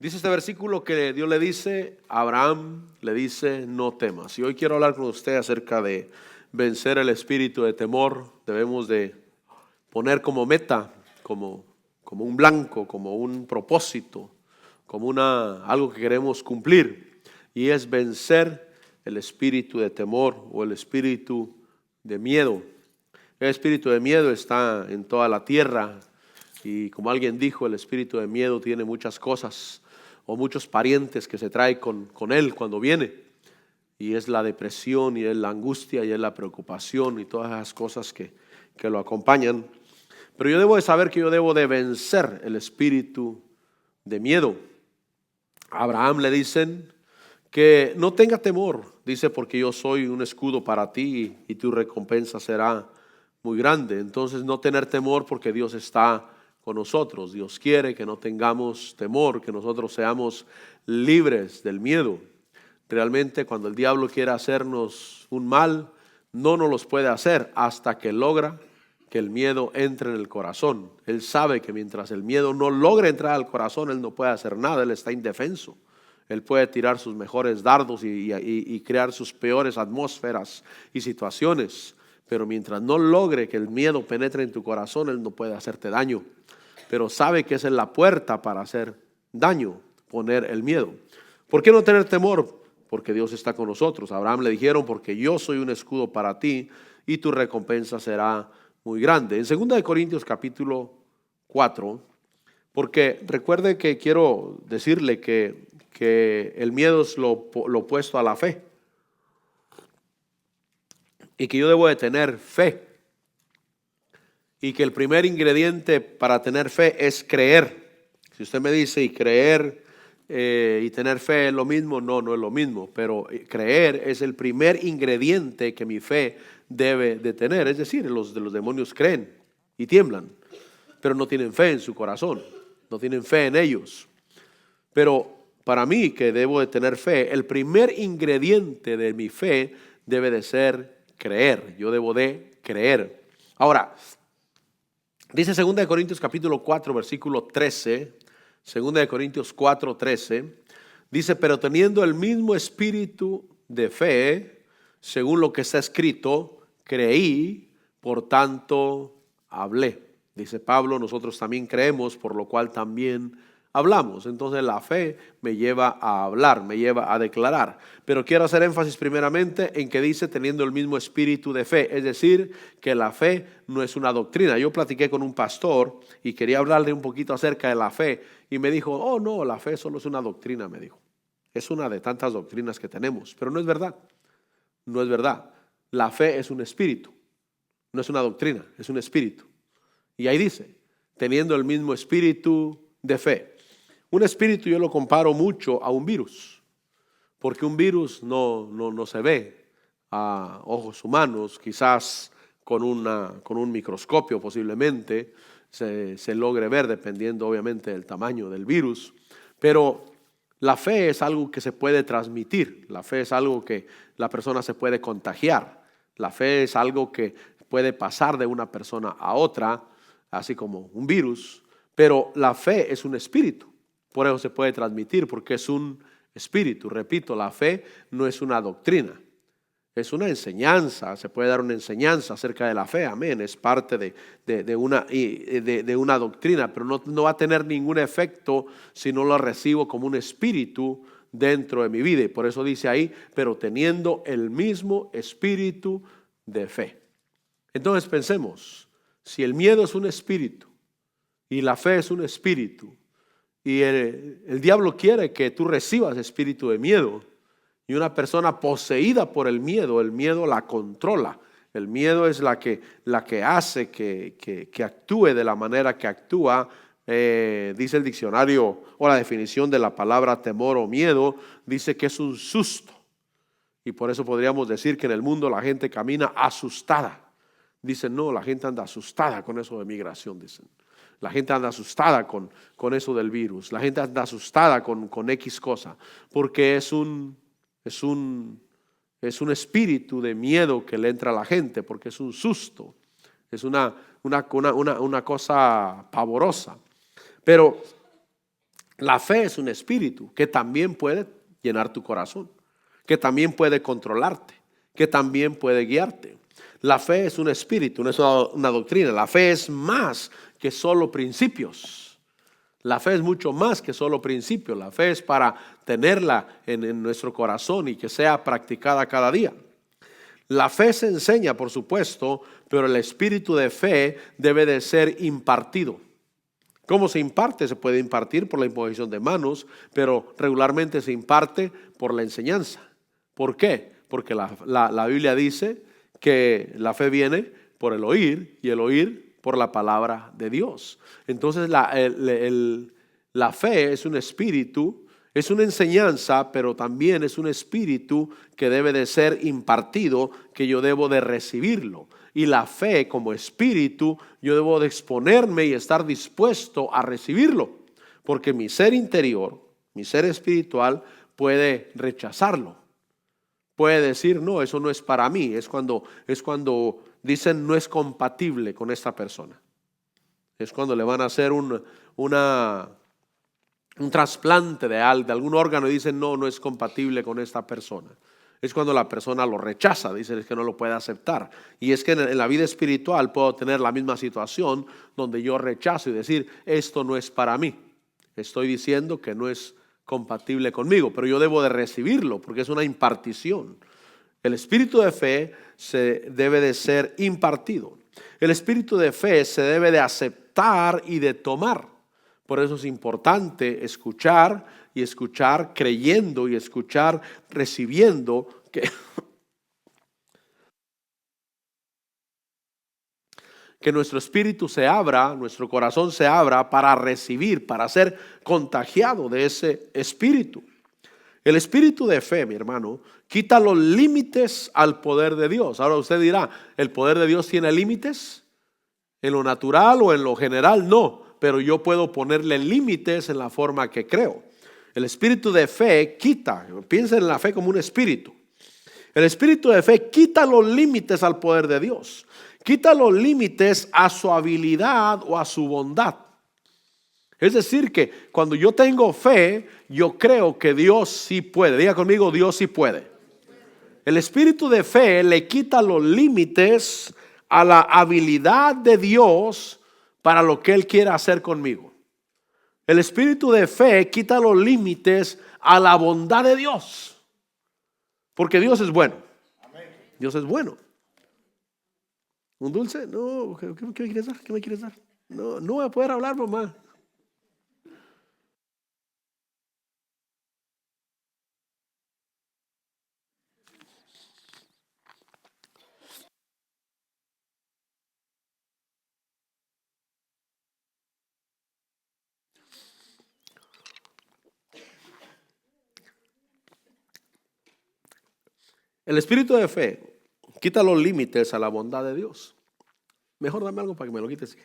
Dice este versículo que Dios le dice a Abraham, le dice, no temas. Y hoy quiero hablar con usted acerca de vencer el espíritu de temor. Debemos de poner como meta, como un blanco, como un propósito, como algo que queremos cumplir. Y es vencer el espíritu de temor o el espíritu de miedo. El espíritu de miedo está en toda la tierra. Y como alguien dijo, el espíritu de miedo tiene muchas cosas o muchos parientes que se trae con él cuando viene. Y es la depresión, y es la angustia, y es la preocupación, y todas esas cosas que lo acompañan. Pero yo debo de saber que yo debo de vencer el espíritu de miedo. A Abraham le dicen que no tenga temor. Dice, porque yo soy un escudo para ti y tu recompensa será muy grande. Entonces no tener temor porque Dios está con nosotros. Dios quiere que no tengamos temor, que nosotros seamos libres del miedo. Realmente cuando el diablo quiere hacernos un mal, no nos los puede hacer hasta que logra que el miedo entre en el corazón. Él sabe que mientras el miedo no logre entrar al corazón, él no puede hacer nada, él está indefenso. Él puede tirar sus mejores dardos y crear sus peores atmósferas y situaciones. Pero mientras no logre que el miedo penetre en tu corazón, él no puede hacerte daño. Pero sabe que esa es la puerta para hacer daño, poner el miedo. ¿Por qué no tener temor? Porque Dios está con nosotros. A Abraham le dijeron, porque yo soy un escudo para ti y tu recompensa será muy grande. En 2 Corintios capítulo 4, porque recuerde que quiero decirle que el miedo es lo opuesto a la fe. Y que yo debo de tener fe. Y que el primer ingrediente para tener fe es creer. Si usted me dice, y creer y tener fe es lo mismo, no es lo mismo. Pero creer es el primer ingrediente que mi fe debe de tener. Es decir, los demonios creen y tiemblan, pero no tienen fe en su corazón, no tienen fe en ellos. Pero para mí, que debo de tener fe, el primer ingrediente de mi fe debe de ser creer. Yo debo de creer. Ahora, dice 2 Corintios capítulo 4, versículo 13, 2 Corintios 4, 13, dice, pero teniendo el mismo espíritu de fe, según lo que está escrito, creí, por tanto hablé. Dice Pablo, nosotros también creemos, por lo cual también hablamos. Entonces la fe me lleva a hablar, me lleva a declarar. Pero quiero hacer énfasis primeramente en que dice teniendo el mismo espíritu de fe. Es decir, que la fe no es una doctrina. Yo platiqué con un pastor y quería hablarle un poquito acerca de la fe. Y me dijo, oh no, la fe solo es una doctrina, me dijo. Es una de tantas doctrinas que tenemos. Pero no es verdad. No es verdad. La fe es un espíritu. No es una doctrina, es un espíritu. Y ahí dice, teniendo el mismo espíritu de fe. Un espíritu yo lo comparo mucho a un virus, porque un virus no se ve a ojos humanos, quizás con un microscopio posiblemente se logre ver, dependiendo obviamente del tamaño del virus, pero la fe es algo que se puede transmitir, la fe es algo que la persona se puede contagiar, la fe es algo que puede pasar de una persona a otra, así como un virus, pero la fe es un espíritu. Por eso se puede transmitir, porque es un espíritu. Repito, la fe no es una doctrina, es una enseñanza. Se puede dar una enseñanza acerca de la fe, amén. Es parte de una doctrina, pero no va a tener ningún efecto si no lo recibo como un espíritu dentro de mi vida. Y por eso dice ahí, pero teniendo el mismo espíritu de fe. Entonces pensemos, si el miedo es un espíritu y la fe es un espíritu, y el diablo quiere que tú recibas espíritu de miedo, y una persona poseída por el miedo la controla. El miedo es la que hace que actúe de la manera que actúa. Dice el diccionario o la definición de la palabra temor o miedo, dice que es un susto. Y por eso podríamos decir que en el mundo la gente camina asustada. Dicen, no, la gente anda asustada con eso de migración, dicen. La gente anda asustada con eso del virus. La gente anda asustada con X cosa. Porque es un espíritu de miedo que le entra a la gente. Porque es un susto. Es una cosa pavorosa. Pero La fe es un espíritu que también puede llenar tu corazón, que también puede controlarte, que también puede guiarte. La fe es un espíritu, no es una doctrina. La fe es más que solo principios. La fe es mucho más que solo principios. La fe es para tenerla en nuestro corazón y que sea practicada cada día. La fe se enseña, por supuesto, pero el espíritu de fe debe de ser impartido. ¿Cómo se imparte? Se puede impartir por la imposición de manos, pero regularmente se imparte por la enseñanza. ¿Por qué? Porque la Biblia dice que la fe viene por el oír y el oír por la palabra de Dios. Entonces la fe es un espíritu, es una enseñanza, pero también es un espíritu que debe de ser impartido, que yo debo de recibirlo. Y la fe como espíritu, yo debo de exponerme y estar dispuesto a recibirlo, porque mi ser interior, mi ser espiritual puede rechazarlo. Puede decir, no, eso no es para mí. Es cuando dicen no es compatible con esta persona. Es cuando le van a hacer un trasplante de algún órgano y dicen no es compatible con esta persona. Es cuando la persona lo rechaza, dicen es que no lo puede aceptar. Y es que en la vida espiritual puedo tener la misma situación donde yo rechazo y decir esto no es para mí. Estoy diciendo que no es compatible conmigo, pero yo debo de recibirlo porque es una impartición. El espíritu de fe se debe de ser impartido. El espíritu de fe se debe de aceptar y de tomar. Por eso es importante escuchar y escuchar creyendo y escuchar recibiendo que nuestro espíritu se abra, nuestro corazón se abra para recibir, para ser contagiado de ese espíritu. El espíritu de fe, mi hermano, quita los límites al poder de Dios. Ahora usted dirá, ¿el poder de Dios tiene límites? ¿En lo natural o en lo general? No, pero yo puedo ponerle límites en la forma que creo. El espíritu de fe quita, piensen en la fe como un espíritu. El espíritu de fe quita los límites al poder de Dios. Quita los límites a su habilidad o a su bondad. Es decir que cuando yo tengo fe, yo creo que Dios sí puede. Diga conmigo, Dios sí puede. El espíritu de fe le quita los límites a la habilidad de Dios para lo que Él quiere hacer conmigo. El espíritu de fe quita los límites a la bondad de Dios. Porque Dios es bueno. Dios es bueno. ¿Un dulce? No, ¿qué me quieres dar? ¿Qué me quieres dar? No voy a poder hablar, mamá. El espíritu de fe quita los límites a la bondad de Dios. Mejor dame algo para que me lo quites.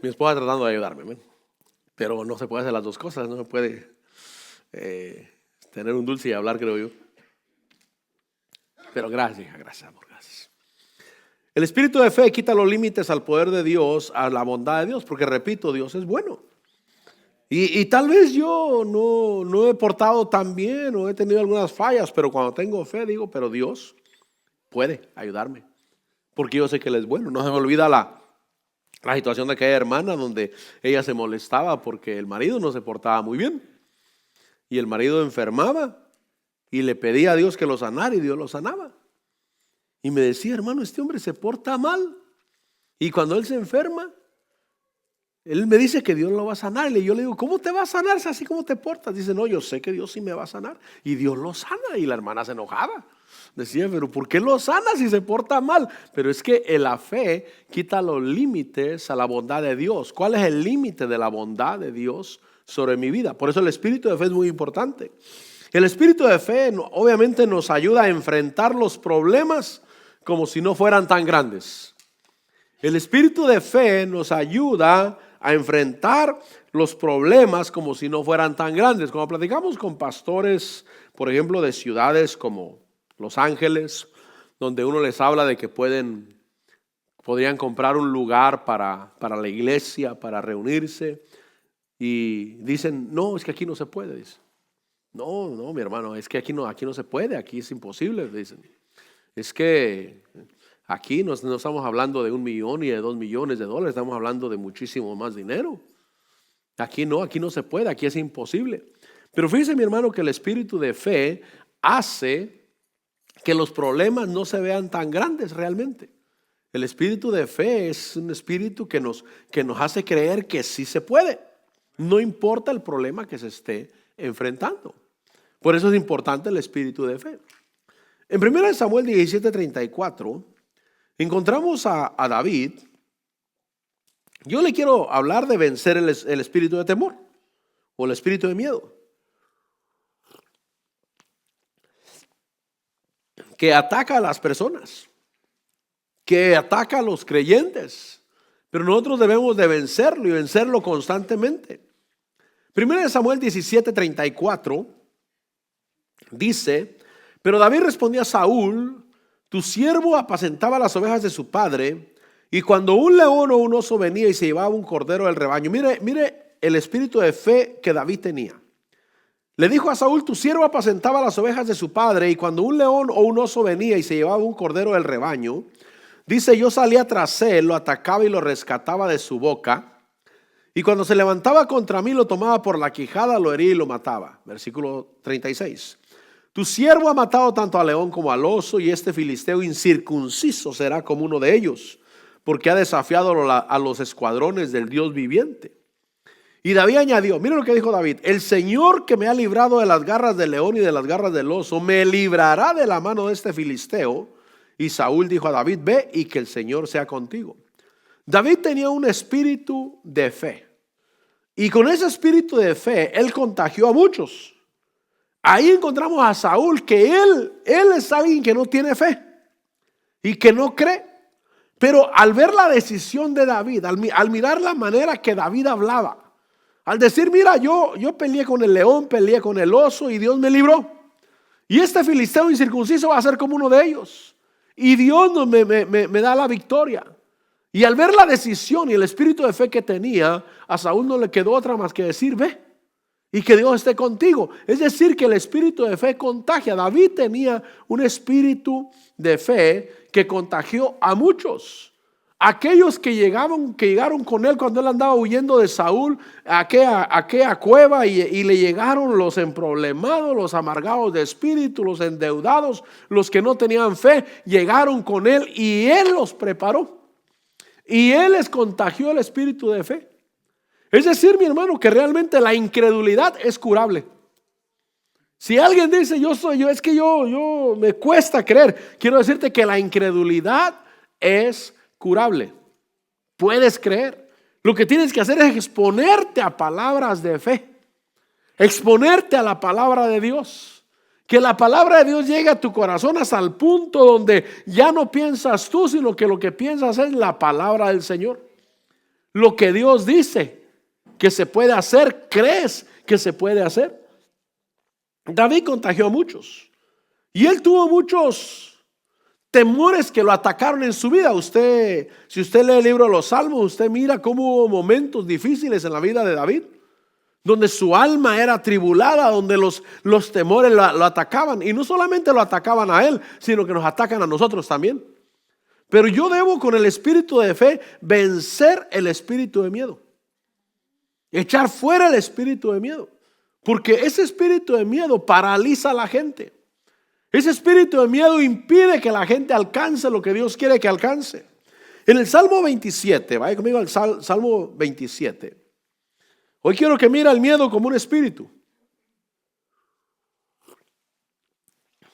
Mi esposa tratando de ayudarme, pero no se puede hacer las dos cosas. No se puede tener un dulce y hablar, creo yo. Pero gracias, hija, gracias, amor, gracias. El espíritu de fe quita los límites al poder de Dios, a la bondad de Dios, porque repito, Dios es bueno. Y tal vez yo no he portado tan bien o he tenido algunas fallas, pero cuando tengo fe digo, pero Dios puede ayudarme, porque yo sé que Él es bueno. No se me olvida la situación de aquella hermana donde ella se molestaba porque el marido no se portaba muy bien y el marido enfermaba y le pedía a Dios que lo sanara y Dios lo sanaba. Y me decía, hermano, este hombre se porta mal y cuando él se enferma, él me dice que Dios lo va a sanar. Y yo le digo, ¿cómo te va a sanar si así como te portas? Dice, no, yo sé que Dios sí me va a sanar. Y Dios lo sana. Y la hermana se enojaba. Decía, pero ¿por qué lo sana si se porta mal? Pero es que la fe quita los límites a la bondad de Dios. ¿Cuál es el límite de la bondad de Dios sobre mi vida? Por eso el espíritu de fe es muy importante. El espíritu de fe obviamente nos ayuda a enfrentar los problemas como si no fueran tan grandes. El espíritu de fe nos ayuda a enfrentar los problemas como si no fueran tan grandes. Cuando platicamos con pastores, por ejemplo, de ciudades como Los Ángeles, donde uno les habla de que podrían comprar un lugar para la iglesia, para reunirse, y dicen, no, es que aquí no se puede. Dicen, no, mi hermano, es que aquí no se puede, aquí es imposible. Dicen, es que aquí no estamos hablando de 1 millón y de 2 millones de dólares, estamos hablando de muchísimo más dinero. Aquí no se puede, aquí es imposible. Pero fíjese, mi hermano, que el espíritu de fe hace que los problemas no se vean tan grandes realmente. El espíritu de fe es un espíritu que nos hace creer que sí se puede, no importa el problema que se esté enfrentando. Por eso es importante el espíritu de fe. En 1 Samuel 17:34 encontramos a David. Yo le quiero hablar de vencer el espíritu de temor o el espíritu de miedo, que ataca a las personas, que ataca a los creyentes, pero nosotros debemos de vencerlo y vencerlo constantemente. 1 Samuel 17:34 dice: pero David respondió a Saúl: tu siervo apacentaba las ovejas de su padre, y cuando un león o un oso venía y se llevaba un cordero del rebaño. Mire el espíritu de fe que David tenía. Le dijo a Saúl: tu siervo apacentaba las ovejas de su padre, y cuando un león o un oso venía y se llevaba un cordero del rebaño, dice, yo salía tras él, lo atacaba y lo rescataba de su boca, y cuando se levantaba contra mí lo tomaba por la quijada, lo hería y lo mataba. Versículo 36. Tu siervo ha matado tanto al león como al oso, y este filisteo incircunciso será como uno de ellos, porque ha desafiado a los escuadrones del Dios viviente. Y David añadió, mira lo que dijo David: el Señor que me ha librado de las garras del león y de las garras del oso, me librará de la mano de este filisteo. Y Saúl dijo a David: ve y que el Señor sea contigo. David tenía un espíritu de fe, y con ese espíritu de fe él contagió a muchos. Ahí encontramos a Saúl, que él es alguien que no tiene fe y que no cree. Pero al ver la decisión de David, al mirar la manera que David hablaba, al decir, mira, yo peleé con el león, peleé con el oso y Dios me libró, y este filisteo incircunciso va a ser como uno de ellos, y Dios me da la victoria. Y al ver la decisión y el espíritu de fe que tenía, a Saúl no le quedó otra más que decir, ve y que Dios esté contigo. Es decir, que el espíritu de fe contagia. David tenía un espíritu de fe que contagió a muchos. Aquellos que llegaron con él cuando él andaba huyendo de Saúl a aquella cueva, y le llegaron los emproblemados, los amargados de espíritu, los endeudados, los que no tenían fe, llegaron con él y él los preparó. Y él les contagió el espíritu de fe. Es decir, mi hermano, que realmente la incredulidad es curable. Si alguien dice, es que yo me cuesta creer, quiero decirte que la incredulidad es curable. Puedes creer. Lo que tienes que hacer es exponerte a palabras de fe, exponerte a la palabra de Dios. Que la palabra de Dios llegue a tu corazón hasta el punto donde ya no piensas tú, sino que lo que piensas es la palabra del Señor. Lo que Dios dice que se puede hacer, crees que se puede hacer. David contagió a muchos, y él tuvo muchos temores que lo atacaron en su vida. Si usted lee el libro de los Salmos, usted mira cómo hubo momentos difíciles en la vida de David, donde su alma era atribulada, donde los temores lo atacaban, y no solamente lo atacaban a él, sino que nos atacan a nosotros también. Pero yo debo, con el espíritu de fe, vencer el espíritu de miedo, echar fuera el espíritu de miedo, porque ese espíritu de miedo paraliza a la gente. Ese espíritu de miedo impide que la gente alcance lo que Dios quiere que alcance. En el Salmo 27, vaya conmigo al Salmo 27. Hoy quiero que mire el miedo como un espíritu,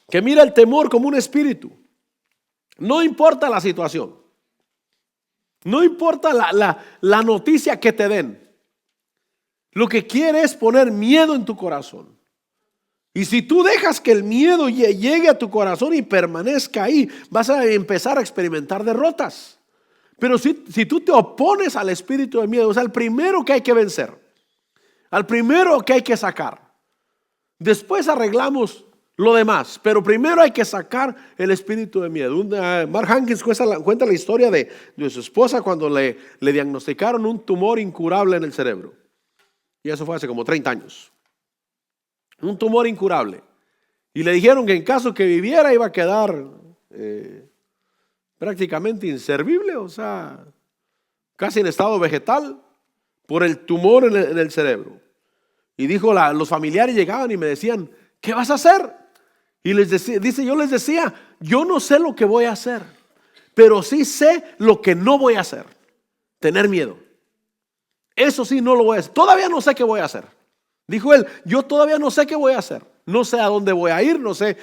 que mire el temor como un espíritu. No importa la situación, no importa la noticia que te den. Lo que quiere es poner miedo en tu corazón. Y si tú dejas que el miedo llegue a tu corazón y permanezca ahí, vas a empezar a experimentar derrotas. Pero si tú te opones al espíritu de miedo, es el primero que hay que vencer, al primero que hay que sacar. Después arreglamos lo demás, pero primero hay que sacar el espíritu de miedo. Mark Hankins cuenta la historia de su esposa cuando le diagnosticaron un tumor incurable en el cerebro. Y eso fue hace como 30 años. Un tumor incurable. Y le dijeron que en caso que viviera iba a quedar prácticamente inservible, o sea, casi en estado vegetal por el tumor en el cerebro. Y dijo, los familiares llegaban y me decían, ¿qué vas a hacer? Y yo les decía, yo no sé lo que voy a hacer, pero sí sé lo que no voy a hacer. Tener miedo. Eso sí no lo voy a hacer. Todavía no sé qué voy a hacer. Dijo él, yo todavía no sé qué voy a hacer. No sé a dónde voy a ir, no sé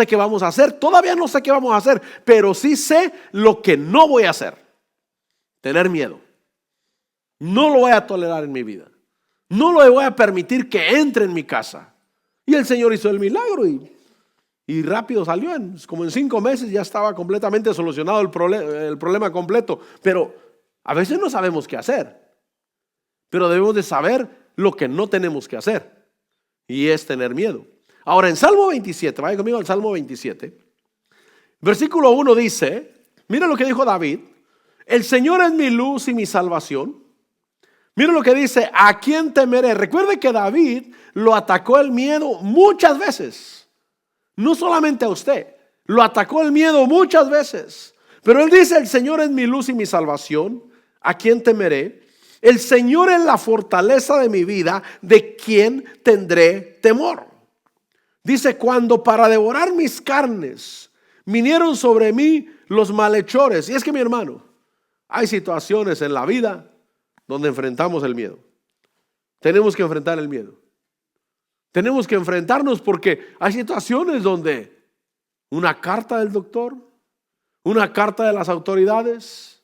qué vamos a hacer. Todavía no sé qué vamos a hacer, pero sí sé lo que no voy a hacer. Tener miedo. No lo voy a tolerar en mi vida. No lo voy a permitir que entre en mi casa. Y el Señor hizo el milagro y rápido salió. Como en 5 meses ya estaba completamente solucionado el problema completo. Pero a veces no sabemos qué hacer. Pero debemos de saber lo que no tenemos que hacer. Y es tener miedo. Ahora en Salmo 27, vaya conmigo al Salmo 27. Versículo 1 dice, mira lo que dijo David. El Señor es mi luz y mi salvación. Mira lo que dice, ¿a quién temeré? Recuerde que David lo atacó el miedo muchas veces. No solamente a usted, lo atacó el miedo muchas veces. Pero él dice, el Señor es mi luz y mi salvación. ¿A quién temeré? El Señor es la fortaleza de mi vida. ¿De quién tendré temor? Dice, cuando para devorar mis carnes vinieron sobre mí los malhechores. Y es que mi hermano, hay situaciones en la vida donde enfrentamos el miedo. Tenemos que enfrentar el miedo. Tenemos que enfrentarnos porque hay situaciones donde una carta del doctor, una carta de las autoridades,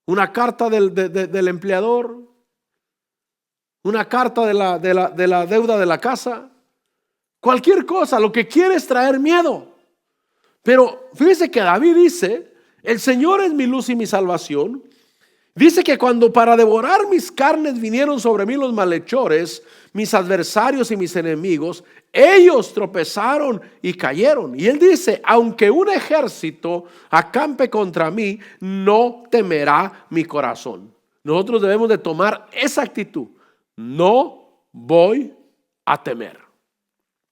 una carta del empleador, una carta de la deuda de la casa, cualquier cosa, lo que quiere es traer miedo. Pero fíjese que David dice, el Señor es mi luz y mi salvación. Dice que cuando para devorar mis carnes vinieron sobre mí los malhechores, mis adversarios y mis enemigos, ellos tropezaron y cayeron. Y él dice, aunque un ejército acampe contra mí, no temerá mi corazón. Nosotros debemos de tomar esa actitud. No voy a temer.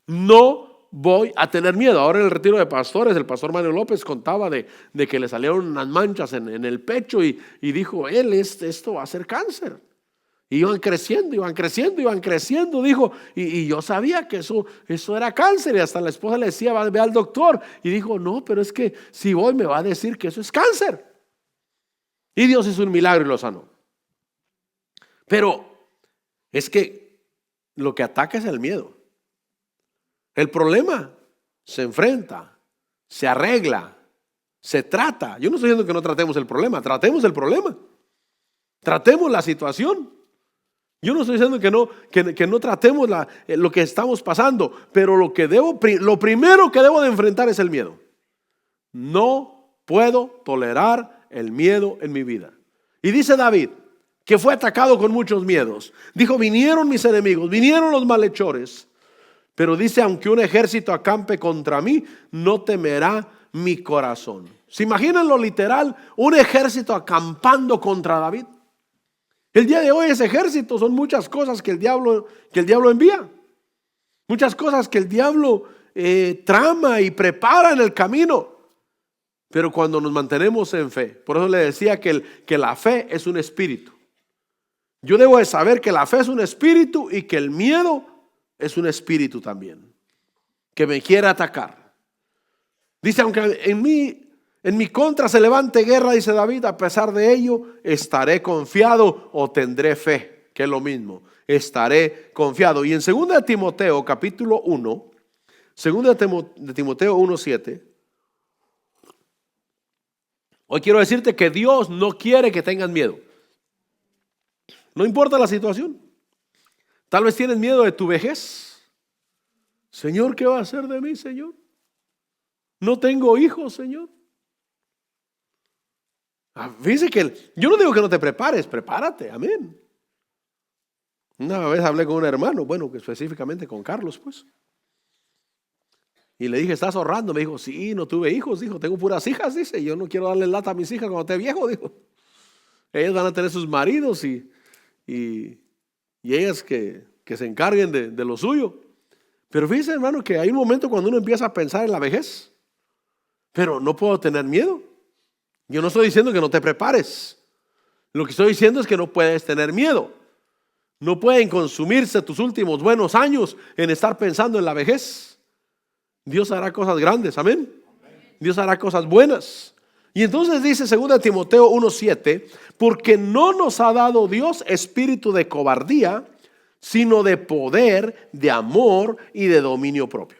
No voy a tener miedo. Ahora en el retiro de pastores, el pastor Mario López contaba de que le salieron unas manchas en el pecho y dijo, esto va a ser cáncer. Y iban creciendo, dijo, y yo sabía que eso era cáncer. Y hasta la esposa le decía, ve al doctor. Y dijo, no, pero es que si voy me va a decir que eso es cáncer. Y Dios hizo un milagro y lo sanó. Pero es que lo que ataca es el miedo. El problema se enfrenta, se arregla, se trata. Yo no estoy diciendo que no tratemos el problema, tratemos el problema. Tratemos la situación. Yo no estoy diciendo que no tratemos lo que estamos pasando, pero lo primero que debo de enfrentar es el miedo. No puedo tolerar el miedo en mi vida. Y dice David, que fue atacado con muchos miedos. Dijo, vinieron mis enemigos, vinieron los malhechores. Pero dice, aunque un ejército acampe contra mí, no temerá mi corazón. ¿Se imaginan lo literal? Un ejército acampando contra David. El día de hoy ese ejército son muchas cosas que el diablo envía. Muchas cosas que el diablo trama y prepara en el camino. Pero cuando nos mantenemos en fe, por eso le decía que la fe es un espíritu. Yo debo de saber que la fe es un espíritu y que el miedo es un espíritu también, que me quiere atacar. Dice, aunque en mi contra se levante guerra, dice David, a pesar de ello, estaré confiado o tendré fe, que es lo mismo, estaré confiado. Y en 2 de Timoteo, capítulo 1, 2 de Timoteo 1:7, hoy quiero decirte que Dios no quiere que tengas miedo. No importa la situación. Tal vez tienes miedo de tu vejez. Señor, ¿qué va a hacer de mí, Señor? No tengo hijos, Señor. Fíjese que yo no digo que no te prepares, prepárate, amén. Una vez hablé con un hermano, bueno, específicamente con Carlos, pues. Y le dije, ¿estás ahorrando? Me dijo, sí, no tuve hijos, dijo, tengo puras hijas, dice, yo no quiero darle lata a mis hijas cuando esté viejo, dijo. Ellas van a tener sus maridos y ellas que se encarguen de lo suyo. Pero fíjese, hermano, que hay un momento cuando uno empieza a pensar en la vejez. Pero no puedo tener miedo. Yo no estoy diciendo que no te prepares. Lo que estoy diciendo es que no puedes tener miedo. No pueden consumirse tus últimos buenos años en estar pensando en la vejez. Dios hará cosas grandes, amén. Dios hará cosas buenas. Y entonces dice 2 Timoteo 1:7, porque no nos ha dado Dios espíritu de cobardía, sino de poder, de amor y de dominio propio.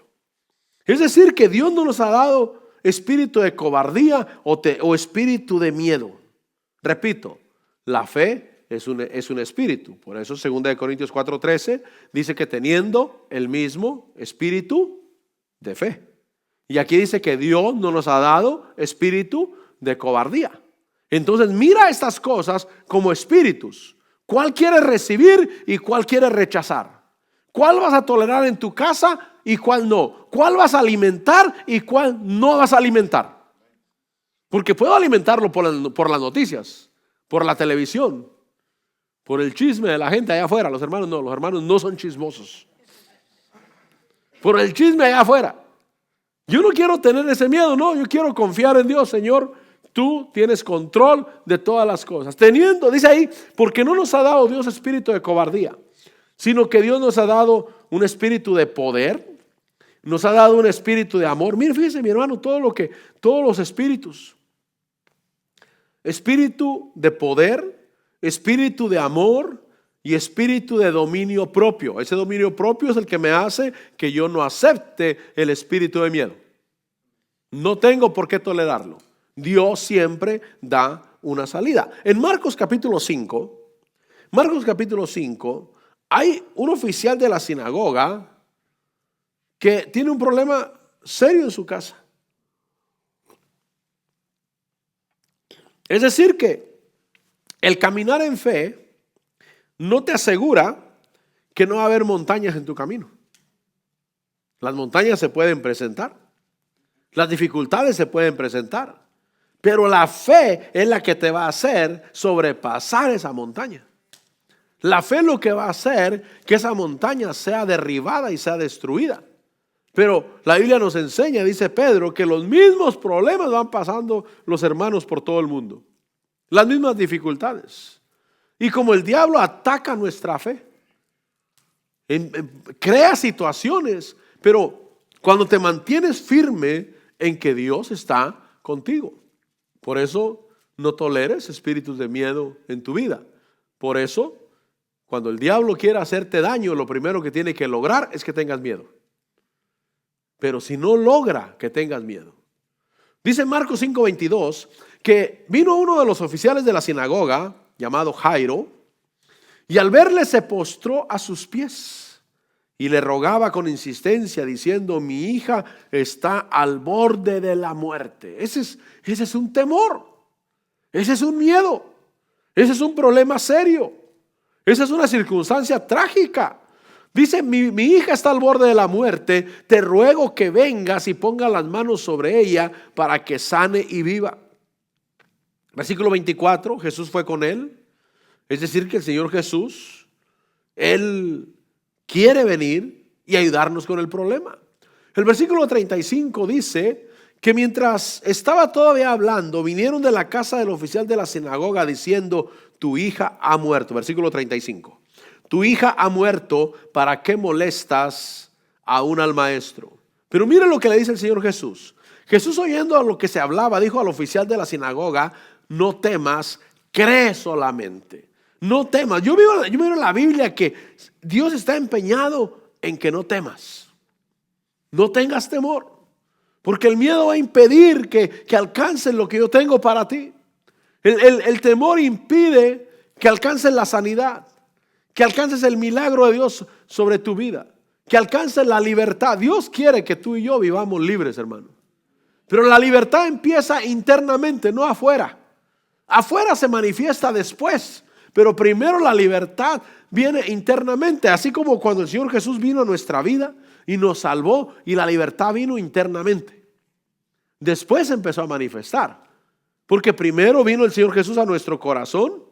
Es decir, que Dios no nos ha dado espíritu de cobardía o espíritu de miedo. Repito, la fe es un espíritu. Por eso 2 Corintios 4:13 dice que teniendo el mismo espíritu de fe. Y aquí dice que Dios no nos ha dado espíritu de cobardía. Entonces mira estas cosas como espíritus. ¿Cuál quieres recibir y cuál quieres rechazar? ¿Cuál vas a tolerar en tu casa y cuál no? ¿Cuál vas a alimentar y cuál no vas a alimentar? Porque puedo alimentarlo por las noticias, por la televisión, por el chisme de la gente allá afuera. Los hermanos no son chismosos. Por el chisme allá afuera. Yo no quiero tener ese miedo, no, yo quiero confiar en Dios, Señor. Tú tienes control de todas las cosas. Dice ahí, porque no nos ha dado Dios espíritu de cobardía, sino que Dios nos ha dado un espíritu de poder, nos ha dado un espíritu de amor. Mire, fíjese, mi hermano, todos los espíritus. Espíritu de poder, espíritu de amor y espíritu de dominio propio. Ese dominio propio es el que me hace que yo no acepte el espíritu de miedo. No tengo por qué tolerarlo. Dios siempre da una salida. En Marcos capítulo 5, hay un oficial de la sinagoga que tiene un problema serio en su casa. Es decir que el caminar en fe no te asegura que no va a haber montañas en tu camino. Las montañas se pueden presentar, las dificultades se pueden presentar, pero la fe es la que te va a hacer sobrepasar esa montaña. La fe es lo que va a hacer que esa montaña sea derribada y sea destruida. Pero la Biblia nos enseña, dice Pedro, que los mismos problemas van pasando los hermanos por todo el mundo. Las mismas dificultades. Y como el diablo ataca nuestra fe, crea situaciones, pero cuando te mantienes firme en que Dios está contigo. Por eso no toleres espíritus de miedo en tu vida. Por eso, cuando el diablo quiera hacerte daño, lo primero que tiene que lograr es que tengas miedo. Pero si no logra que tengas miedo. Dice Marcos 5:22 que vino uno de los oficiales de la sinagoga, llamado Jairo, y al verle se postró a sus pies y le rogaba con insistencia diciendo: mi hija está al borde de la muerte. Ese es un temor, ese es un miedo, ese es un problema serio, esa es una circunstancia trágica. Dice: mi hija está al borde de la muerte, te ruego que vengas y pongas las manos sobre ella para que sane y viva. Versículo 24, Jesús fue con él. Es decir, que el Señor Jesús, Él quiere venir y ayudarnos con el problema. El versículo 35 dice que mientras estaba todavía hablando, vinieron de la casa del oficial de la sinagoga diciendo: tu hija ha muerto. Versículo 35. Tu hija ha muerto, ¿para qué molestas aún al maestro? Pero mire lo que le dice el Señor Jesús. Jesús, oyendo a lo que se hablaba, dijo al oficial de la sinagoga: no temas, cree solamente. No temas. Yo veo en la Biblia que Dios está empeñado en que no temas. No tengas temor, porque el miedo va a impedir que alcances lo que yo tengo para ti. El temor impide que alcances la sanidad, que alcances el milagro de Dios sobre tu vida, que alcances la libertad. Dios quiere que tú y yo vivamos libres, hermano. Pero la libertad empieza internamente, no afuera. Afuera se manifiesta después, pero primero la libertad viene internamente, así como cuando el Señor Jesús vino a nuestra vida y nos salvó y la libertad vino internamente. Después empezó a manifestar, porque primero vino el Señor Jesús a nuestro corazón,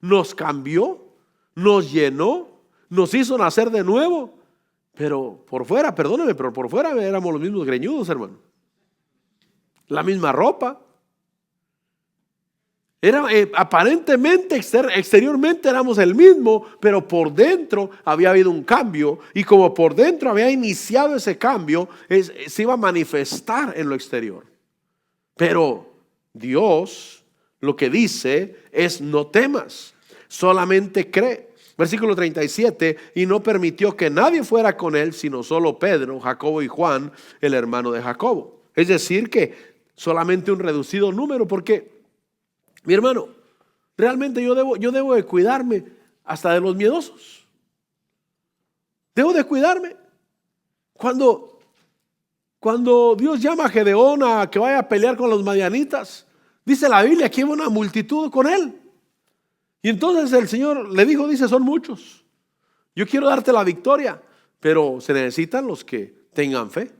nos cambió, nos llenó, nos hizo nacer de nuevo, pero por fuera, perdóneme, pero por fuera éramos los mismos greñudos, hermano. La misma ropa. Era, aparentemente, exteriormente éramos el mismo, pero por dentro había habido un cambio. Y como por dentro había iniciado ese cambio, se iba a manifestar en lo exterior. Pero Dios lo que dice es: no temas, solamente cree. Versículo 37, y no permitió que nadie fuera con él, sino solo Pedro, Jacobo y Juan, el hermano de Jacobo. Es decir, que solamente un reducido número, porque, mi hermano, realmente yo debo de cuidarme hasta de los miedosos. Debo de cuidarme. Cuando Dios llama a Gedeón a que vaya a pelear con los madianitas, dice la Biblia que iba una multitud con él. Y entonces el Señor le dijo, dice, son muchos. Yo quiero darte la victoria, pero se necesitan los que tengan fe.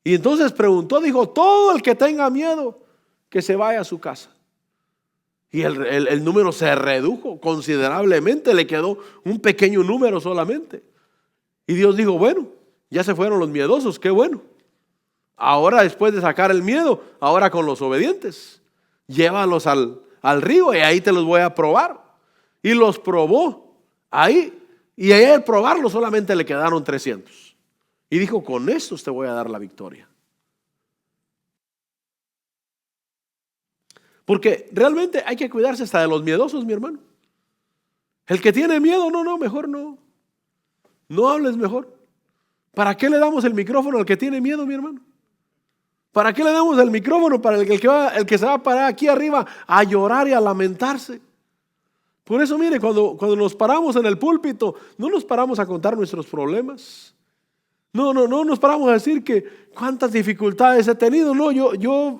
Y entonces preguntó, dijo, todo el que tenga miedo, que se vaya a su casa. Y el número se redujo considerablemente, le quedó un pequeño número solamente. Y Dios dijo, bueno, ya se fueron los miedosos, qué bueno. Ahora, después de sacar el miedo, ahora con los obedientes, llévalos al río y ahí te los voy a probar. Y los probó ahí, y ahí al probarlo solamente le quedaron 300. Y dijo, con estos te voy a dar la victoria. Porque realmente hay que cuidarse hasta de los miedosos, mi hermano. El que tiene miedo, no, mejor no. No hables mejor. ¿Para qué le damos el micrófono al que tiene miedo, mi hermano? ¿Para qué le damos el micrófono para el que se va a parar aquí arriba a llorar y a lamentarse? Por eso, mire, cuando nos paramos en el púlpito, no nos paramos a contar nuestros problemas. No nos paramos a decir que cuántas dificultades he tenido. No, yo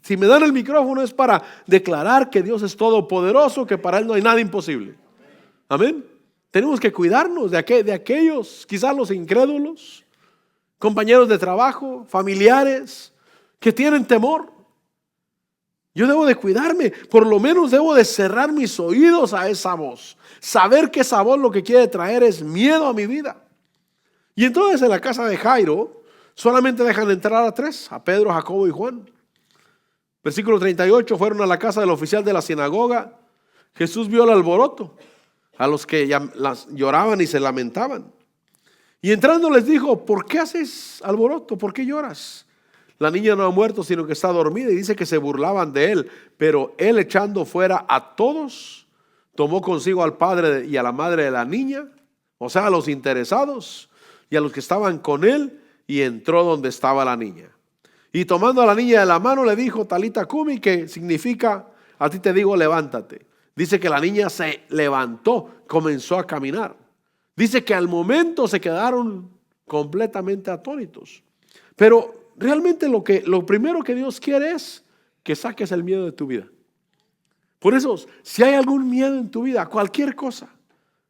si me dan el micrófono es para declarar que Dios es todopoderoso, que para Él no hay nada imposible. Amén. Tenemos que cuidarnos de aquellos, quizás los incrédulos, compañeros de trabajo, familiares, que tienen temor. Yo debo de cuidarme, por lo menos debo de cerrar mis oídos a esa voz. Saber que esa voz lo que quiere traer es miedo a mi vida. Y entonces en la casa de Jairo solamente dejan entrar a 3, a Pedro, Jacobo y Juan. Versículo 38, fueron a la casa del oficial de la sinagoga. Jesús vio el alboroto, a los que lloraban y se lamentaban. Y entrando les dijo, ¿por qué haces alboroto? ¿Por qué lloras? La niña no ha muerto, sino que está dormida. Y dice que se burlaban de él. Pero él, echando fuera a todos, tomó consigo al padre y a la madre de la niña, o sea, a los interesados y a los que estaban con él, y entró donde estaba la niña. Y tomando a la niña de la mano le dijo, Talita Cumi, que significa, a ti te digo, levántate. Dice que la niña se levantó, comenzó a caminar. Dice que al momento se quedaron completamente atónitos. Pero realmente lo primero que Dios quiere es que saques el miedo de tu vida. Por eso, si hay algún miedo en tu vida, cualquier cosa,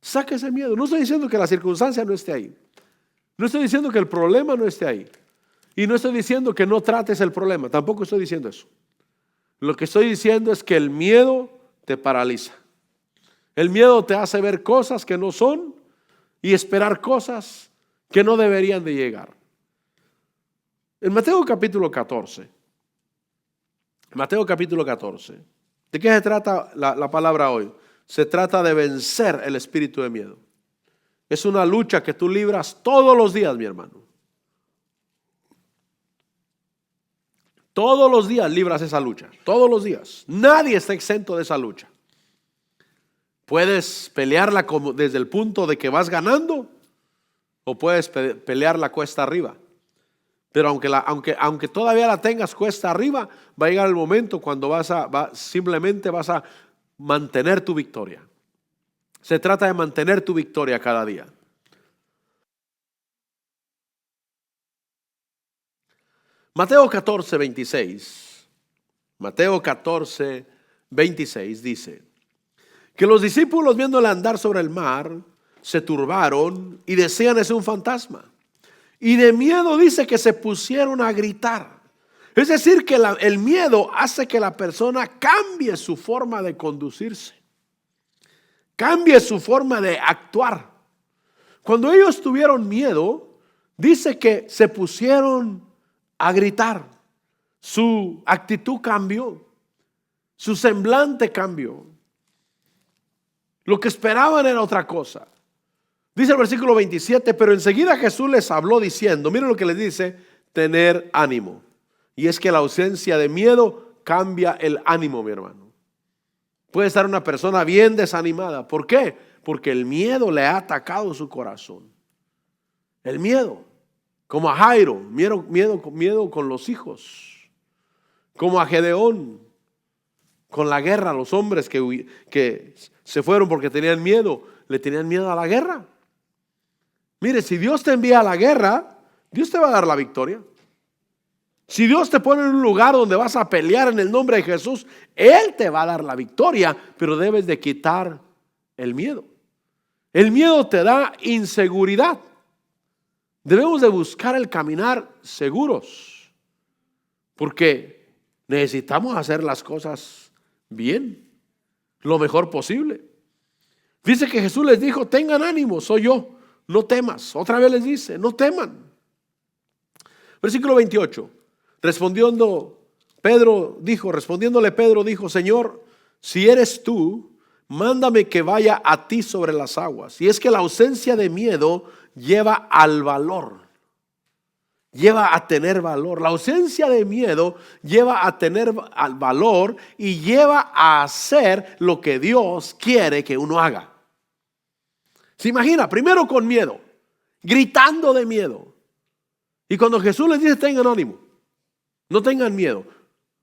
saque ese miedo. No estoy diciendo que la circunstancia no esté ahí. No estoy diciendo que el problema no esté ahí. Y no estoy diciendo que no trates el problema. Tampoco estoy diciendo eso. Lo que estoy diciendo es que el miedo te paraliza. El miedo te hace ver cosas que no son y esperar cosas que no deberían de llegar. En Mateo capítulo 14, ¿de qué se trata la palabra hoy? Se trata de vencer el espíritu de miedo. Es una lucha que tú libras todos los días, mi hermano. Todos los días libras esa lucha, todos los días. Nadie está exento de esa lucha. Puedes pelearla desde el punto de que vas ganando, o puedes pelearla cuesta arriba. Pero aunque todavía la tengas cuesta arriba, va a llegar el momento cuando simplemente vas a mantener tu victoria. Se trata de mantener tu victoria cada día. Mateo 14, 26. Mateo 14, 26 dice que los discípulos, viéndole andar sobre el mar, se turbaron y decían: es un fantasma. Y de miedo dice que se pusieron a gritar. Es decir, que el miedo hace que la persona cambie su forma de conducirse, cambie su forma de actuar. Cuando ellos tuvieron miedo, dice que se pusieron a gritar. Su actitud cambió, su semblante cambió. Lo que esperaban era otra cosa. Dice el versículo 27, pero enseguida Jesús les habló diciendo, miren lo que les dice: tener ánimo. Y es que la ausencia de miedo cambia el ánimo, mi hermano. Puede estar una persona bien desanimada. ¿Por qué? Porque el miedo le ha atacado su corazón. El miedo, como a Jairo, miedo con los hijos, como a Gedeón, con la guerra, los hombres que se fueron porque tenían miedo, le tenían miedo a la guerra. Mire, si Dios te envía a la guerra, Dios te va a dar la victoria. Si Dios te pone en un lugar donde vas a pelear en el nombre de Jesús, Él te va a dar la victoria, pero debes de quitar el miedo. El miedo te da inseguridad. Debemos de buscar el caminar seguros, porque necesitamos hacer las cosas bien, lo mejor posible. Dice que Jesús les dijo: tengan ánimo, soy yo, no temas. Otra vez les dice: no teman. Versículo 28. Respondiéndole Pedro dijo: Señor, si eres tú, mándame que vaya a ti sobre las aguas. Y es que la ausencia de miedo lleva al valor, lleva a tener valor. La ausencia de miedo lleva a tener al valor y lleva a hacer lo que Dios quiere que uno haga. Se imagina, primero con miedo, gritando de miedo. Y cuando Jesús les dice: tengan ánimo, no tengan miedo,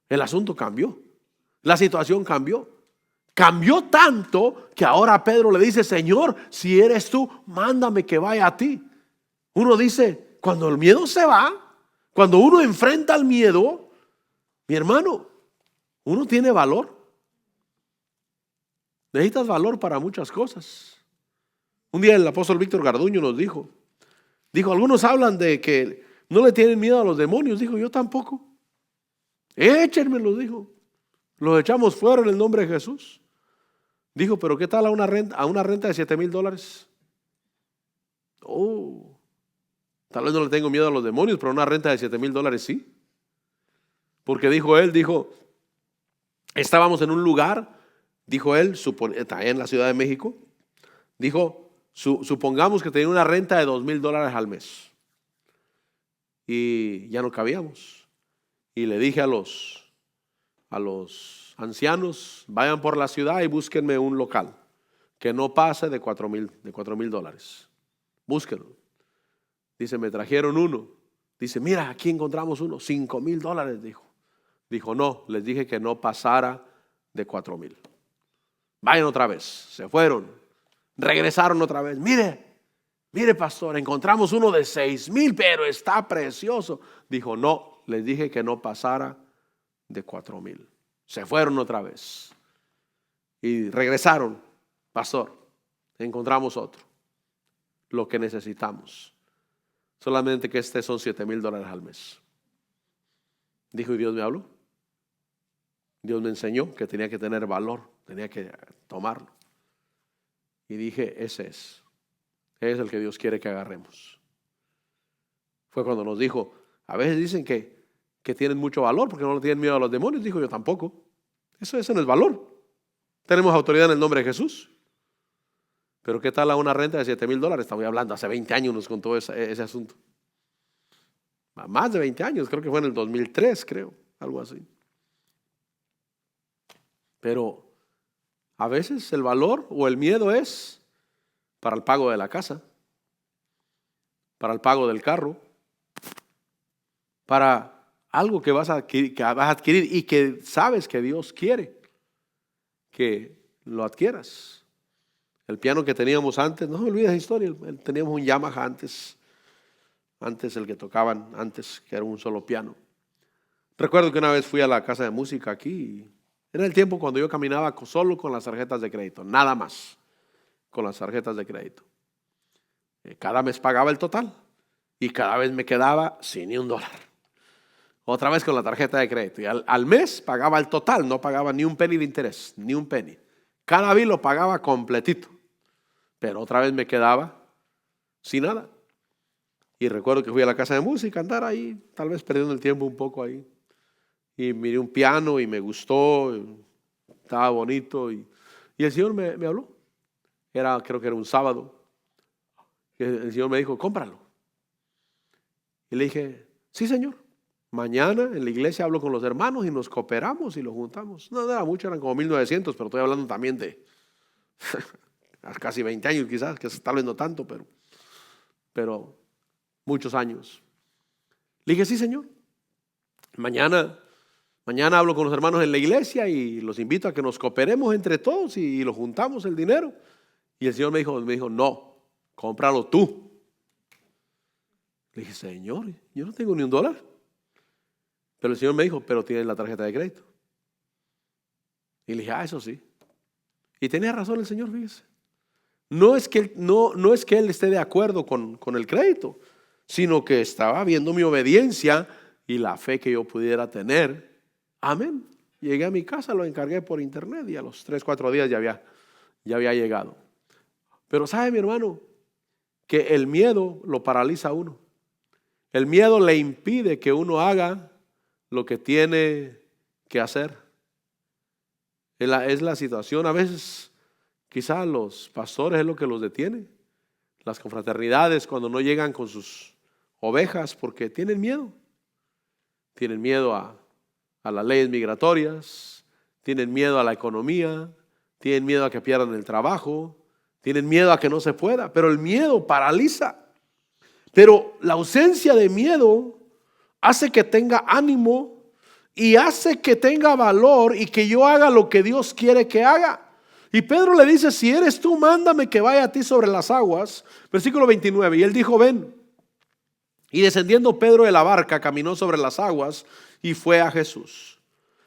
el asunto cambió. La situación cambió. Cambió tanto que ahora Pedro le dice: Señor, si eres tú, mándame que vaya a ti. Uno dice, cuando el miedo se va, cuando uno enfrenta el miedo, mi hermano, uno tiene valor. Necesitas valor para muchas cosas. Un día el apóstol Víctor Garduño nos dijo, algunos hablan de que no le tienen miedo a los demonios. Dijo: yo tampoco. Échenmelos, dijo. Los echamos fuera en el nombre de Jesús. Dijo: pero ¿qué tal a una renta de $7,000? Tal vez no le tengo miedo a los demonios, pero una renta de $7,000 sí. Porque dijo él, estábamos en un lugar, dijo él, en la Ciudad de México. Dijo, supongamos que tenía una renta de $2,000 al mes. Y ya no cabíamos. Y le dije a los ancianos: vayan por la ciudad y búsquenme un local que no pase de $4,000. Búsquenlo. Dice: me trajeron uno. Dice: mira, aquí encontramos uno, $5,000. Dijo: no, les dije que no pasara de 4,000. Vayan otra vez. Se fueron. Regresaron otra vez. Mire, pastor, encontramos uno de 6,000, pero está precioso. Dijo: no, les dije que no pasara de 4,000. Se fueron otra vez y regresaron. Pastor, encontramos otro, lo que necesitamos, solamente que son $7,000 al mes. Dijo: y Dios me habló. Dios me enseñó que tenía que tener valor, tenía que tomarlo. Y dije: ese es el que Dios quiere que agarremos. Fue cuando nos dijo: a veces dicen que tienen mucho valor porque no le tienen miedo a los demonios. Dijo: yo tampoco. Eso no es valor. Tenemos autoridad en el nombre de Jesús. Pero ¿qué tal a una renta de $7,000? Estamos hablando, hace 20 años nos contó ese asunto. Más de 20 años, creo que fue en el 2003, algo así. Pero a veces el valor o el miedo es para el pago de la casa, para el pago del carro, para algo que vas a adquirir y que sabes que Dios quiere que lo adquieras. El piano que teníamos antes, no me olvides la historia, teníamos un Yamaha antes el que tocaban antes, que era un solo piano. Recuerdo que una vez fui a la casa de música aquí y Era el tiempo cuando yo caminaba solo con las tarjetas de crédito, nada más con las tarjetas de crédito. Cada mes pagaba el total y cada vez me quedaba sin ni $1. Otra vez con la tarjeta de crédito y al mes pagaba el total, no pagaba ni un penny de interés, ni un penny. Cada vez lo pagaba completito, pero otra vez me quedaba sin nada. Y recuerdo que fui a la casa de música a andar ahí, tal vez perdiendo el tiempo un poco ahí. Y miré un piano y me gustó, estaba bonito. Y el Señor me habló. Creo que era un sábado. Y el Señor me dijo, cómpralo. Y le dije, sí, Señor. Mañana en la iglesia hablo con los hermanos y nos cooperamos y lo juntamos. No era mucho, eran como 1,900, pero estoy hablando también de casi 20 años quizás, que tal vez no tanto, pero muchos años. Le dije, sí, Señor. Mañana hablo con los hermanos en la iglesia y los invito a que nos cooperemos entre todos y lo juntamos el dinero. Y el Señor me dijo, no, cómpralo tú. Le dije, Señor, yo no tengo ni $1. Pero el Señor me dijo, pero tienes la tarjeta de crédito. Y le dije, eso sí. Y tenía razón el Señor, fíjese. No es que Él esté de acuerdo con el crédito, sino que estaba viendo mi obediencia y la fe que yo pudiera tener. Amén. Llegué a mi casa, lo encargué por internet y a los 3-4 días ya había llegado. Pero sabe, mi hermano, que el miedo lo paraliza a uno. El miedo le impide que uno haga lo que tiene que hacer. Es la situación. A veces quizás los pastores es lo que los detiene. Las confraternidades cuando no llegan con sus ovejas porque tienen miedo. Tienen miedo a las leyes migratorias, tienen miedo a la economía, tienen miedo a que pierdan el trabajo, tienen miedo a que no se pueda, pero el miedo paraliza. Pero la ausencia de miedo hace que tenga ánimo y hace que tenga valor y que yo haga lo que Dios quiere que haga. Y Pedro le dice, si eres tú, mándame que vaya a ti sobre las aguas. Versículo 29, y él dijo, ven. Y descendiendo Pedro de la barca, caminó sobre las aguas y fue a Jesús.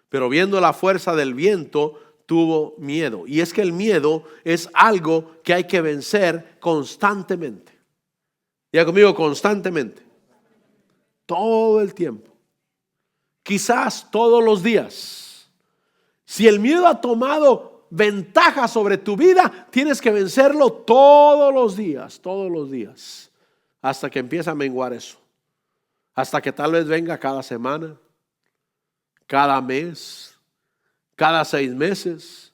Pero viendo la fuerza del viento, tuvo miedo. Y es que el miedo es algo que hay que vencer constantemente. Diga conmigo, constantemente. Todo el tiempo. Quizás todos los días. Si el miedo ha tomado ventaja sobre tu vida, tienes que vencerlo todos los días, hasta que empiece a menguar eso. Hasta que tal vez venga cada semana, cada mes, cada 6 meses,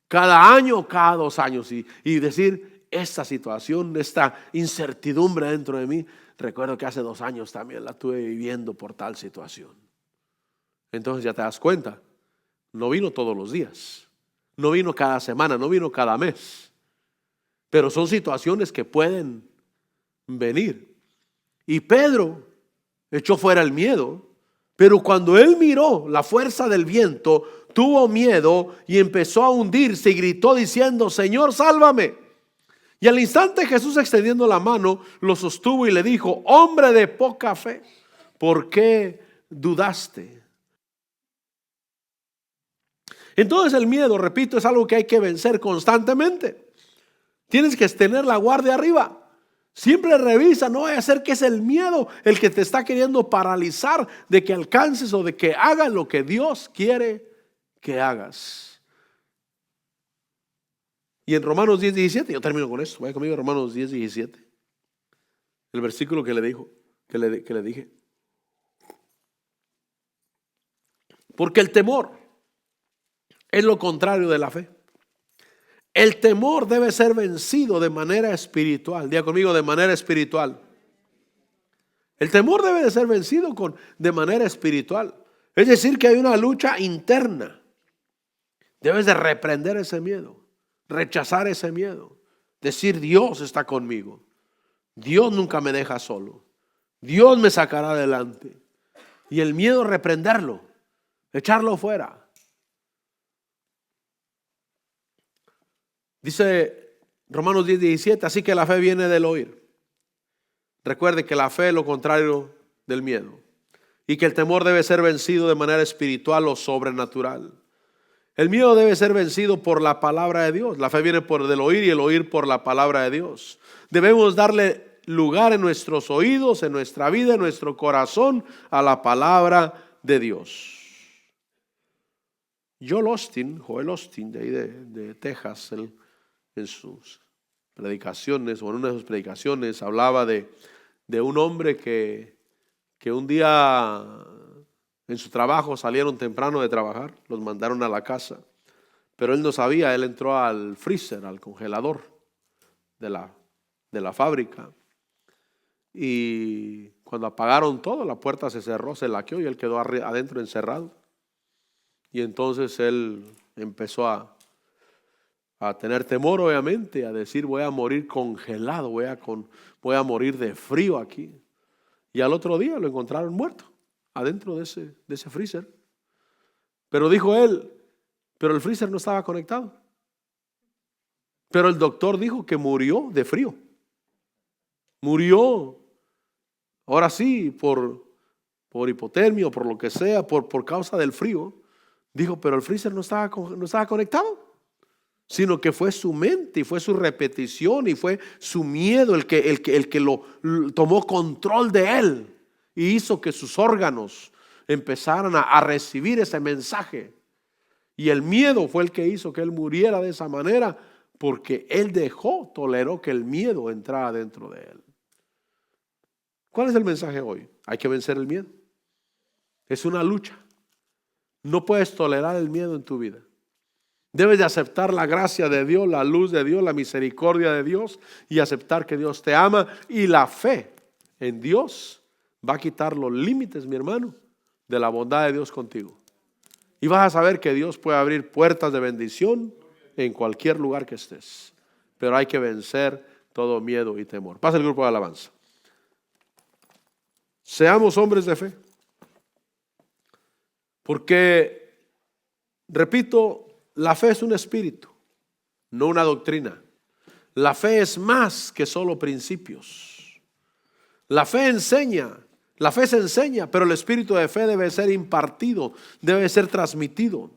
cada año, cada 2 años y decir, esta situación, esta incertidumbre dentro de mí, recuerdo que hace 2 años también la estuve viviendo por tal situación. Entonces ya te das cuenta, no vino todos los días, no vino cada semana, no vino cada mes, pero son situaciones que pueden venir. Y Pedro echó fuera el miedo, pero cuando él miró la fuerza del viento, tuvo miedo y empezó a hundirse y gritó diciendo, Señor, sálvame. Y al instante Jesús, extendiendo la mano, lo sostuvo y le dijo, hombre de poca fe, ¿por qué dudaste? Entonces el miedo, repito, es algo que hay que vencer constantemente. Tienes que tener la guardia arriba. Siempre revisa, no vaya a ser que es el miedo el que te está queriendo paralizar de que alcances o de que hagas lo que Dios quiere que hagas. Y en Romanos 10:17, yo termino con esto, vaya conmigo, Romanos 10:17, el versículo que le dije. Porque el temor es lo contrario de la fe. El temor debe ser vencido de manera espiritual. Diga conmigo, de manera espiritual. El temor debe de ser vencido de manera espiritual. Es decir, que hay una lucha interna. Debes de reprender ese miedo, rechazar ese miedo, decir Dios está conmigo. Dios nunca me deja solo. Dios me sacará adelante. Y el miedo reprenderlo, echarlo fuera. Dice Romanos 10:17, así que la fe viene del oír. Recuerde que la fe es lo contrario del miedo y que el temor debe ser vencido de manera espiritual o sobrenatural. El miedo debe ser vencido por la palabra de Dios. La fe viene por del oír y el oír por la palabra de Dios. Debemos darle lugar en nuestros oídos, en nuestra vida, en nuestro corazón a la palabra de Dios. Joel Osteen, de ahí de Texas, él, en sus predicaciones, o en una de sus predicaciones, hablaba de un hombre que un día en su trabajo salieron temprano de trabajar, los mandaron a la casa, pero él no sabía, él entró al freezer, al congelador de la fábrica, y cuando apagaron todo, la puerta se cerró, se laqueó y él quedó adentro encerrado. Y entonces él empezó a tener temor, obviamente, a decir: voy a morir congelado, voy a morir de frío aquí. Y al otro día lo encontraron muerto adentro de ese freezer. Pero dijo él, pero el freezer no estaba conectado. Pero el doctor dijo que murió de frío. Murió, ahora sí, por hipotermia o por lo que sea, por causa del frío. Dijo, pero el freezer no estaba conectado, sino que fue su mente y fue su repetición y fue su miedo el que lo tomó control de él y hizo que sus órganos empezaran a recibir ese mensaje. Y el miedo fue el que hizo que él muriera de esa manera, porque él toleró que el miedo entrara dentro de él. ¿Cuál es el mensaje hoy? Hay que vencer el miedo. Es una lucha. No puedes tolerar el miedo en tu vida. Debes de aceptar la gracia de Dios, la luz de Dios, la misericordia de Dios, y aceptar que Dios te ama. Y la fe en Dios va a quitar los límites, mi hermano, de la bondad de Dios contigo. Y vas a saber que Dios puede abrir puertas de bendición en cualquier lugar que estés. Pero hay que vencer todo miedo y temor. Pasa el grupo de alabanza. Seamos hombres de fe. Porque, repito, la fe es un espíritu, no una doctrina. La fe es más que solo principios. La fe se enseña, pero el espíritu de fe debe ser impartido, debe ser transmitido.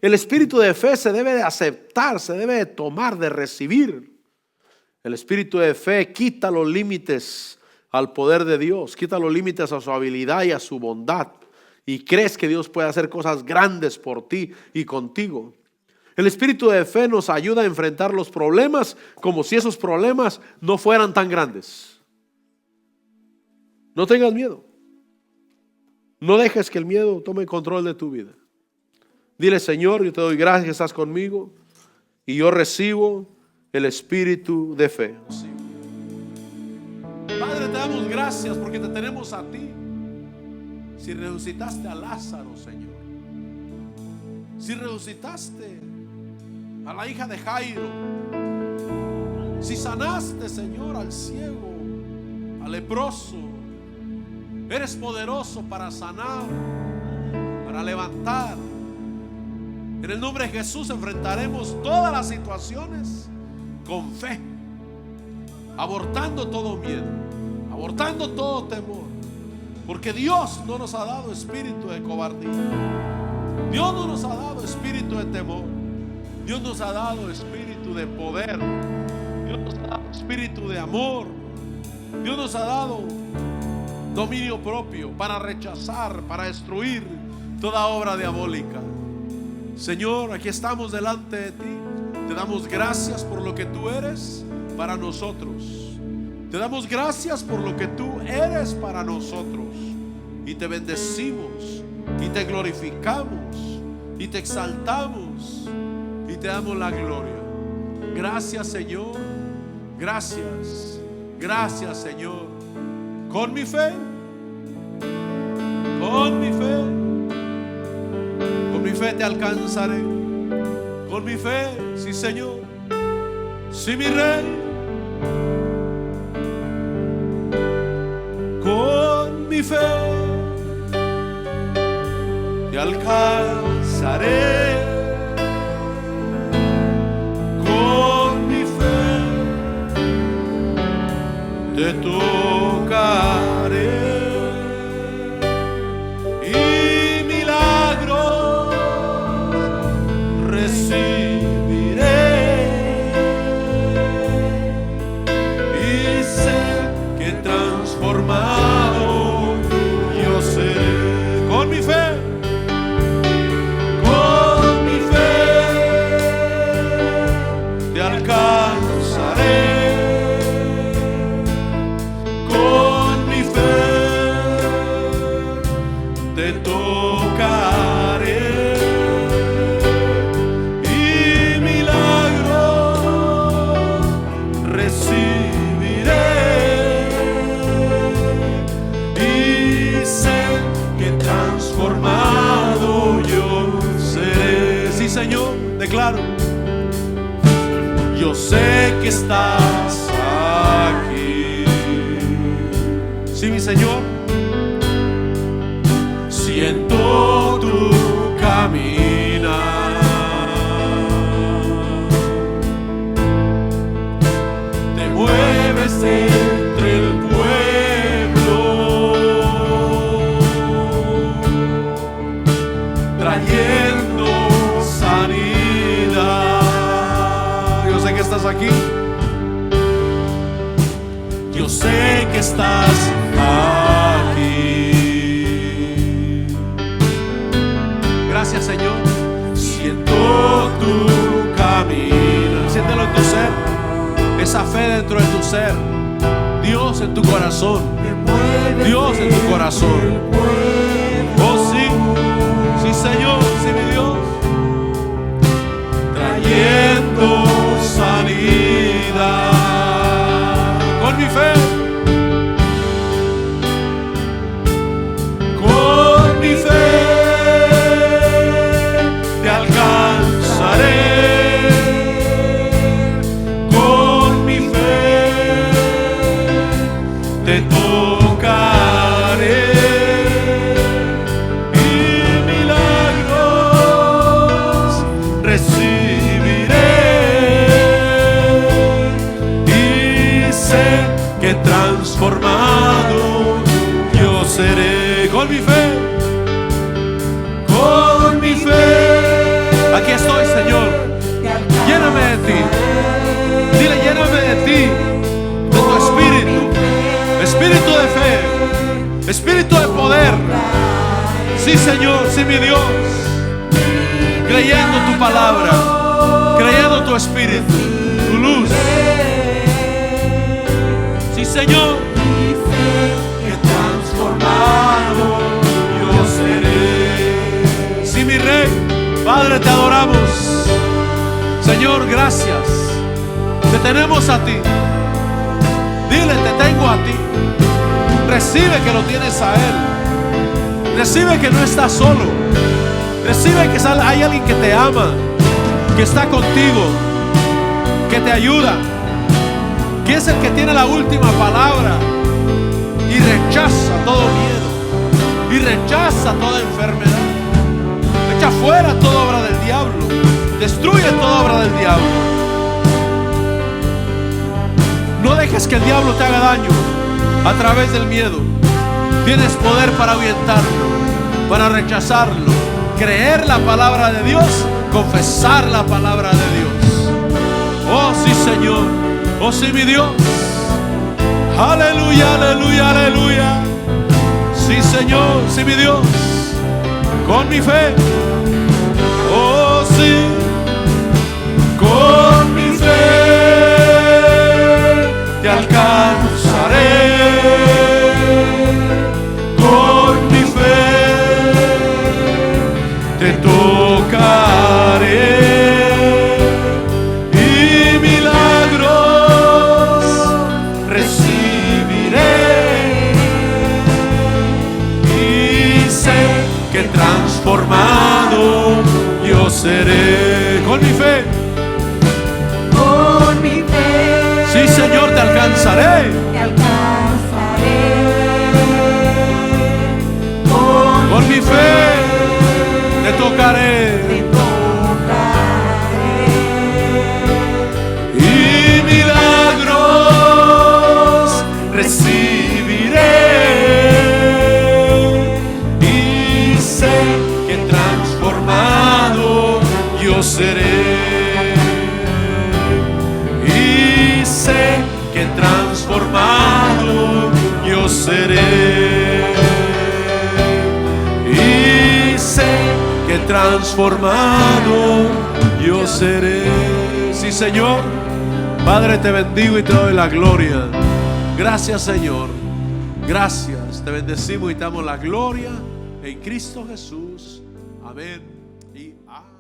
El espíritu de fe se debe de aceptar, se debe de tomar, de recibir. El espíritu de fe quita los límites al poder de Dios, quita los límites a su habilidad y a su bondad. Y crees que Dios puede hacer cosas grandes por ti y contigo. El espíritu de fe nos ayuda a enfrentar los problemas como si esos problemas no fueran tan grandes. No tengas miedo. No dejes que el miedo tome control de tu vida. Dile: Señor, yo te doy gracias que estás conmigo y yo recibo el espíritu de fe. Padre, te damos gracias porque te tenemos a ti. Si resucitaste a Lázaro, Señor, si resucitaste a la hija de Jairo, si sanaste, Señor, al ciego, al leproso, eres poderoso para sanar, para levantar. En el nombre de Jesús enfrentaremos todas las situaciones con fe, abortando todo miedo, abortando todo temor. Porque Dios no nos ha dado espíritu de cobardía. Dios no nos ha dado espíritu de temor. Dios nos ha dado espíritu de poder. Dios nos ha dado espíritu de amor. Dios nos ha dado dominio propio para rechazar, para destruir toda obra diabólica. Señor, aquí estamos delante de ti. Te damos gracias por lo que tú eres para nosotros. Te damos gracias por lo que tú eres para nosotros. Y te bendecimos, y te glorificamos, y te exaltamos, y te damos la gloria. Gracias, Señor. Gracias. Gracias, Señor. Con mi fe, con mi fe te alcanzaré. Con mi fe, sí, Señor. Sí, mi Rey. Con mi fe te alcanzaré. Con mi fe te tocaré. Y milagros yo sé que estás aquí. Sí, mi Señor. Siento tu caminar, te mueves entre el pueblo, trayendo sanidad. Yo sé que estás aquí. Yo sé que estás aquí. Gracias, Señor. Siento tu camino. Siéntelo en tu ser. Esa fe dentro de tu ser. Dios en tu corazón. Dios en tu corazón. Oh, sí. Sí, Señor. Sí, mi Dios. Trayendo sanidad. Con mi fe. Con mi fe. Transformado yo seré. Con mi fe, con mi fe. Aquí estoy, Señor. Lléname de ti. Dile, lléname de ti, de tu espíritu. Espíritu de fe, espíritu de poder. Sí, Señor, sí, mi Dios. Creyendo tu palabra, creyendo tu espíritu, tu luz. Sí, Señor, que transformado yo seré. Sí, mi Rey, Padre, te adoramos. Señor, gracias. Te tenemos a ti. Dile, te tengo a ti. Recibe que lo tienes a Él. Recibe que no estás solo. Recibe que hay alguien que te ama, que está contigo, que te ayuda, que es el que tiene la última palabra y rechaza todo miedo y rechaza toda enfermedad. Echa fuera toda obra del diablo, destruye toda obra del diablo. No dejes que el diablo te haga daño a través del miedo. Tienes poder para ahuyentarlo, para rechazarlo, creer la palabra de Dios, confesar la palabra de Dios. Oh, sí, Señor. Oh, sí, mi Dios. Aleluya, aleluya, aleluya. Sí, Señor, sí, mi Dios. Con mi fe. Oh, sí. Con mi fe te alcanzaré. Con mi fe te tocaré. Transformado yo seré. Con mi fe. Con mi fe. Sí, Señor, te alcanzaré. Te alcanzaré. Con mi fe te tocaré. Te tocaré. Y milagros recibiré. Yo seré y sé que transformado yo seré y sé que transformado yo seré. Sí, Señor. Padre, te bendigo y te doy la gloria. Gracias, Señor. Gracias. Te bendecimos y te damos la gloria en Cristo Jesús. Amén y amén.